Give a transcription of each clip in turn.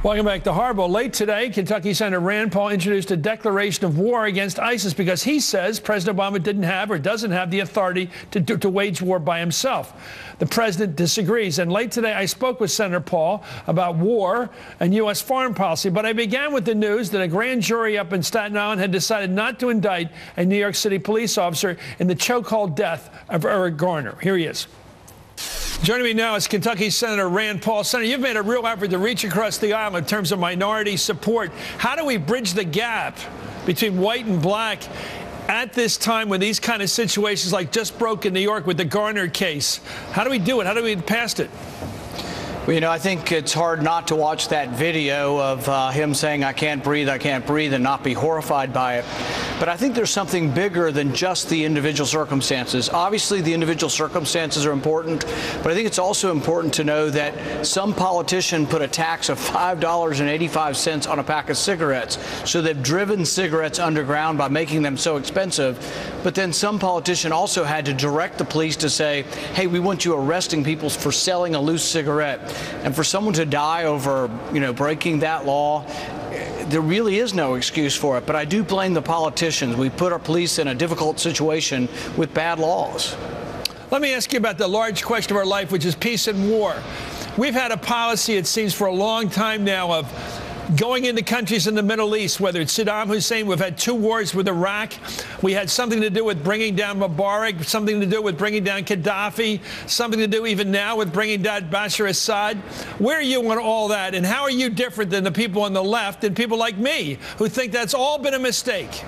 Welcome back to Hardball. Late today, Kentucky Senator Rand Paul introduced a declaration of war against ISIS because he says President Obama didn't have or doesn't have the authority to wage war by himself. The president disagrees. And late today, I spoke with Senator Paul about war and U.S. foreign policy. But I began with the news that a grand jury up in Staten Island had decided not to indict a New York City police officer in the chokehold death of Eric Garner. Here he is. Joining me now is Kentucky Senator Rand Paul. Senator, you've made a real effort to reach across the aisle in terms of minority support. How do we bridge the gap between white and black at this time when these kind of situations like just broke in New York with the Garner case? How do we do it? How do we get past it? Well, you know, I think it's hard not to watch that video of him saying, I can't breathe, and not be horrified by it. But I think there's something bigger than just the individual circumstances. Obviously, the individual circumstances are important, but I think it's also important to know that some politician put a tax of $5.85 on a pack of cigarettes. So they've driven cigarettes underground by making them so expensive. But then some politician also had to direct the police to say, hey, we want you arresting people for selling a loose cigarette. And for someone to die over, breaking that law, there really is no excuse for it. But I do blame the politicians. We put our police in a difficult situation with bad laws. Let me ask you about the large question of our life, which is peace and war. We've had a policy, it seems, for a long time now of going into countries in the Middle East, whether it's Saddam Hussein, we've had 2 wars with Iraq. We had something to do with bringing down Mubarak, something to do with bringing down Gaddafi, something to do even now with bringing down Bashar Assad. Where are you on all that? And how are you different than the people on the left and people like me who think that's all been a mistake?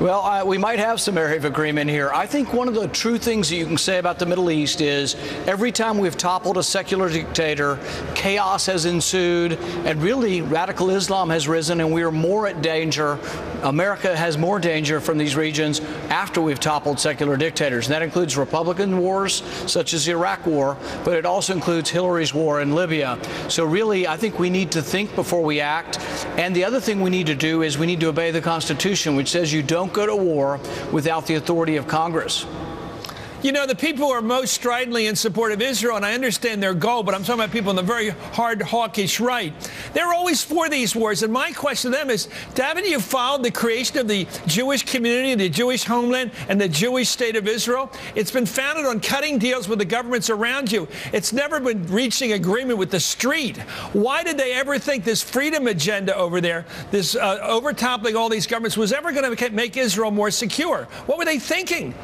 Well, we might have some area of agreement here. I think one of the true things that you can say about the Middle East is every time we've toppled a secular dictator, chaos has ensued, and really radical Islam has risen, and we are more at danger. America has more danger from these regions after we've toppled secular dictators. And that includes Republican wars, such as the Iraq War, but it also includes Hillary's war in Libya. So really, I think we need to think before we act. And the other thing we need to do is we need to obey the Constitution, which says you don't go to war without the authority of Congress. You know, the people who are most stridently in support of Israel, and I understand their goal, but I'm talking about people on the very hard, hawkish right. They're always for these wars. And my question to them is, haven't you followed the creation of the Jewish community, the Jewish homeland, and the Jewish state of Israel? It's been founded on cutting deals with the governments around you. It's never been reaching agreement with the street. Why did they ever think this freedom agenda over there, this overtoppling all these governments, was ever going to make Israel more secure? What were they thinking?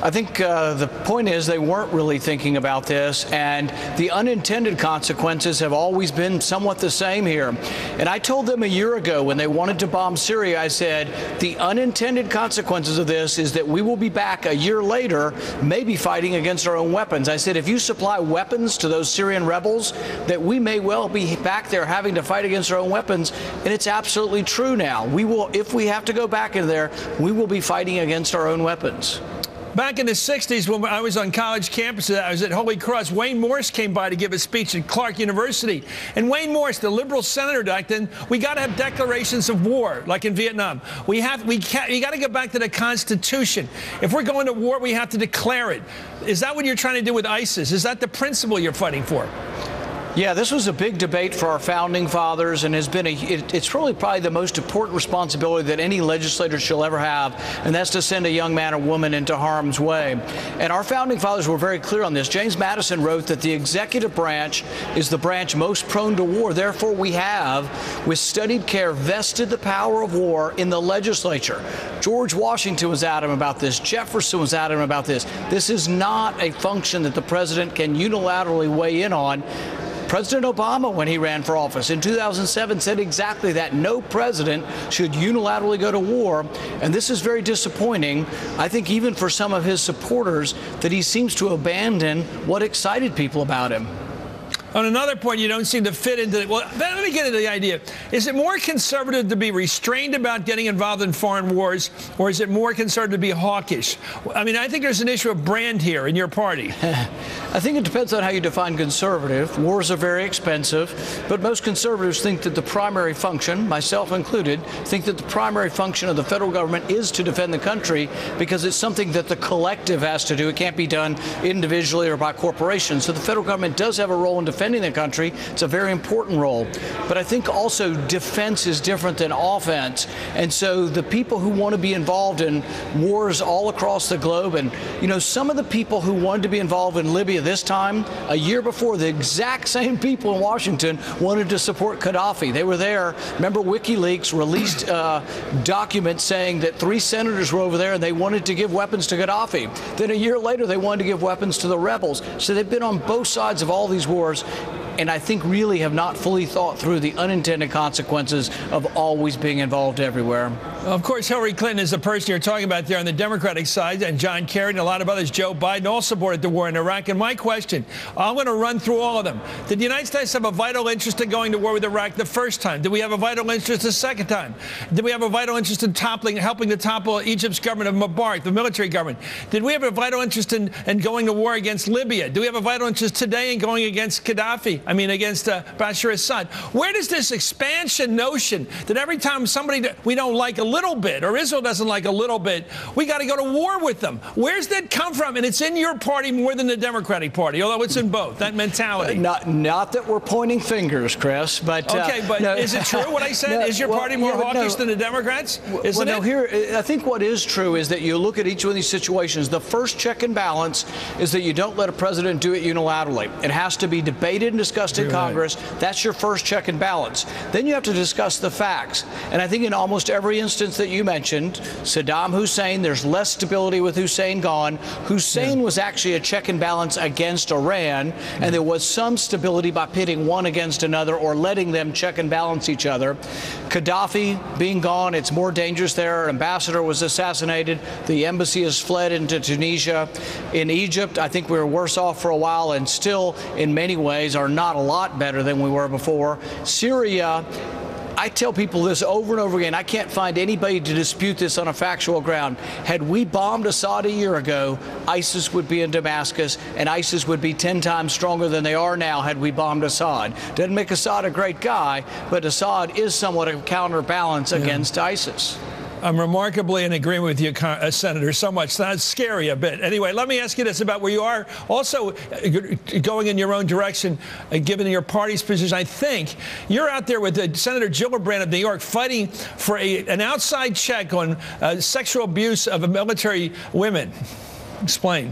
I think the point is they weren't really thinking about this, and the unintended consequences have always been somewhat the same here. And I told them a year ago when they wanted to bomb Syria, I said, the unintended consequences of this is that we will be back a year later, maybe fighting against our own weapons. I said, if you supply weapons to those Syrian rebels, that we may well be back there having to fight against our own weapons. And it's absolutely true now. We will, if we have to go back in there, we will be fighting against our own weapons. Back in the 60s, when I was on college campuses, I was at Holy Cross, Wayne Morse came by to give a speech at Clark University. And Wayne Morse, the liberal senator back then, we got to have declarations of war, like in Vietnam. You got to go back to the Constitution. If we're going to war, we have to declare it. Is that what you're trying to do with ISIS? Is that the principle you're fighting for? Yeah, this was a big debate for our founding fathers, and has been it's really probably the most important responsibility that any legislator shall ever have, and that's to send a young man or woman into harm's way. And our founding fathers were very clear on this. James Madison wrote that the executive branch is the branch most prone to war. Therefore, we have, with studied care, vested the power of war in the legislature. George Washington was adamant about this. Jefferson was adamant about this. This is not a function that the president can unilaterally weigh in on. President Obama, when he ran for office in 2007, said exactly that. No president should unilaterally go to war. And this is very disappointing, I think, even for some of his supporters, that he seems to abandon what excited people about him. On another point, you don't seem to fit into it. Well, let me get into the idea. Is it more conservative to be restrained about getting involved in foreign wars, or is it more conservative to be hawkish? I mean, I think there's an issue of brand here in your party. I think it depends on how you define conservative. Wars are very expensive, but most conservatives think that the primary function, myself included, think that the primary function of the federal government is to defend the country because it's something that the collective has to do. It can't be done individually or by corporations. So the federal government does have a role in defending defending the country. It's a very important role. But I think also defense is different than offense. And so the people who want to be involved in wars all across the globe, and, you know, some of the people who wanted to be involved in Libya this time, a year before, the exact same people in Washington wanted to support Gaddafi. They were there. Remember, WikiLeaks released documents saying that 3 senators were over there and they wanted to give weapons to Gaddafi. Then a year later, they wanted to give weapons to the rebels. So they've been on both sides of all these wars, and I think really have not fully thought through the unintended consequences of always being involved everywhere. Of course, Hillary Clinton is the person you're talking about there on the Democratic side, and John Kerry and a lot of others. Joe Biden all supported the war in Iraq. And my question, I'm going to run through all of them. Did the United States have a vital interest in going to war with Iraq the first time? Did we have a vital interest the second time? Did we have a vital interest in helping to topple Egypt's government of Mubarak, the military government? Did we have a vital interest in going to war against Libya? Do we have a vital interest today in going against Gaddafi? I mean, against Bashar Assad? Where does this expansion notion that every time somebody that we don't like a little bit, or Israel doesn't like a little bit, we got to go to war with them? Where's that come from? And it's in your party more than the Democratic Party, although it's in both, that mentality. Not that we're pointing fingers, Chris, but... Okay, but no. Is it true what I said? Is your party more hawkish than the Democrats? Isn't it? Here, I think what is true is that you look at each one of these situations, the first check and balance is that you don't let a president do it unilaterally. It has to be debated and discussed in Congress. That's your first check and balance. Then you have to discuss the facts. And I think in almost every instance that you mentioned, Saddam Hussein, there's less stability with Hussein gone. Hussein was actually a check and balance against Iran, and there was some stability by pitting one against another or letting them check and balance each other. Gaddafi being gone, it's more dangerous there. Our ambassador was assassinated. The embassy has fled into Tunisia. In Egypt, I think we were worse off for a while and still, in many ways, are not a lot better than we were before. Syria, I tell people this over and over again. I can't find anybody to dispute this on a factual ground. Had we bombed Assad a year ago, ISIS would be in Damascus, and ISIS would be 10 times stronger than they are now had we bombed Assad. Doesn't make Assad a great guy, but Assad is somewhat a counterbalance against ISIS. I'm remarkably in agreement with you, Senator, so much. That's scary a bit. Anyway, let me ask you this about where you are also going in your own direction, given your party's position. I think you're out there with Senator Gillibrand of New York fighting for an outside check on sexual abuse of military women. Explain.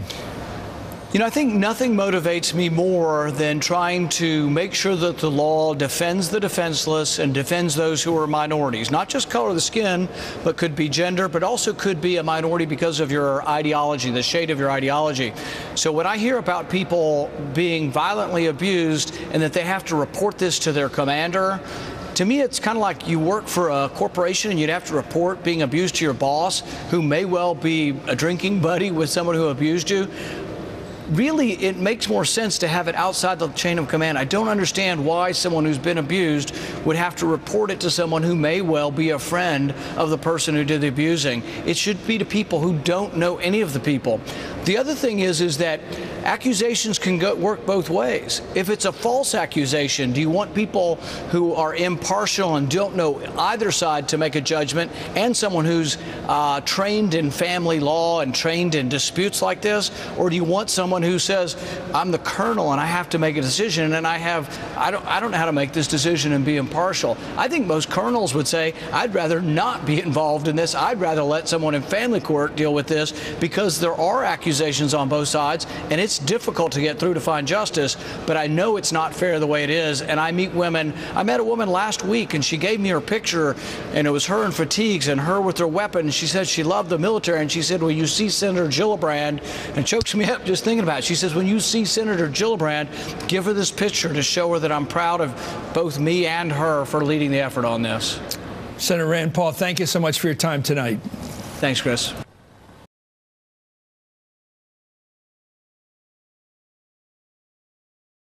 You know, I think nothing motivates me more than trying to make sure that the law defends the defenseless and defends those who are minorities, not just color of the skin, but could be gender, but also could be a minority because of your ideology, the shade of your ideology. So when I hear about people being violently abused and that they have to report this to their commander, to me, it's kind of like you work for a corporation and you'd have to report being abused to your boss, who may well be a drinking buddy with someone who abused you. Really, it makes more sense to have it outside the chain of command. I don't understand why someone who's been abused would have to report it to someone who may well be a friend of the person who did the abusing. It should be to people who don't know any of the people. The other thing is that accusations can work both ways. If it's a false accusation, do you want people who are impartial and don't know either side to make a judgment, and someone who's trained in family law and trained in disputes like this? Or do you want someone who says, I'm the colonel and I have to make a decision, and I don't know how to make this decision and be impartial? I think most colonels would say, I'd rather not be involved in this. I'd rather let someone in family court deal with this, because there are accusations on both sides, and it's difficult to get through to find justice. But I know it's not fair the way it is, and I meet women. I met a woman last week, and she gave me her picture, and it was her in fatigues and her with her weapon. She said she loved the military, and she said, when you see Senator Gillibrand, and it chokes me up just thinking about it, she says, when you see Senator Gillibrand, give her this picture to show her that I'm proud of both me and her for leading the effort on this. Senator Rand Paul, thank you so much for your time tonight. Thanks, Chris.